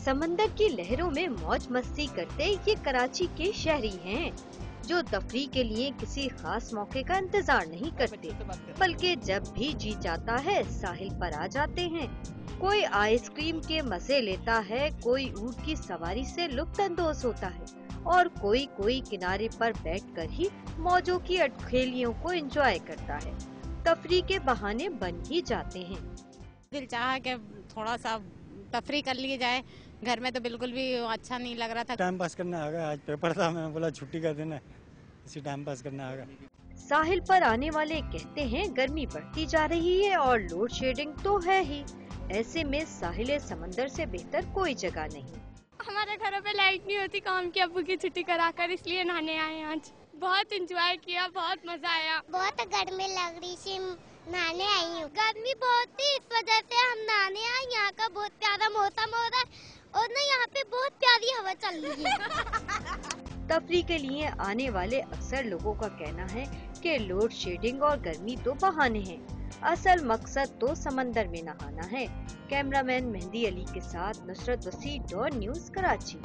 समंदर की लहरों में मौज मस्ती करते ये कराची के शहरी हैं, जो तफरीह के लिए किसी खास मौके का इंतजार नहीं करते, बल्कि जब भी जी चाहता है साहिल पर आ जाते हैं। कोई आइसक्रीम के मजे लेता है, कोई ऊँट की सवारी से लुत्फ अंदोज होता है और कोई किनारे पर बैठकर ही मौजों की अटखेलियों को एंजॉय करता है। तफरीह के बहाने बन ही जाते हैं। दिल चाहा कि थोड़ा सा तफरी कर ली जाए, घर में तो बिल्कुल भी अच्छा नहीं लग रहा था। टाइम पास करना आ गया, आज पेपर था, मैं बोला छुट्टी कर देना, इसी टाइम पास करना आ गया। साहिल पर आने वाले कहते हैं गर्मी बढ़ती जा रही है और लोड शेडिंग तो है ही। ऐसे में साहिल समंदर से बेहतर कोई जगह नहीं। हमारे घरों पे लाइट नहीं होती, काम की अब्बू की छुट्टी कराकर, इसलिए नहाने आए आज। बहुत एंजॉय किया, बहुत मजा आया। बहुत गर्मी लग रही थी, नहाने आई हूँ। गर्मी बहुत थी, इस वजह से हम नहाने आए। यहाँ का बहुत प्यारा मौसम हो रहा है और ना यहाँ पे बहुत प्यारी हवा चल रही है। तफरीह के लिए आने वाले अक्सर लोगों का कहना है कि लोड शेडिंग और गर्मी तो बहाने हैं, असल मकसद तो समंदर में नहाना है। कैमरामैन मेहंदी अली के साथ नुसरत वसी, डॉन न्यूज़, कराची।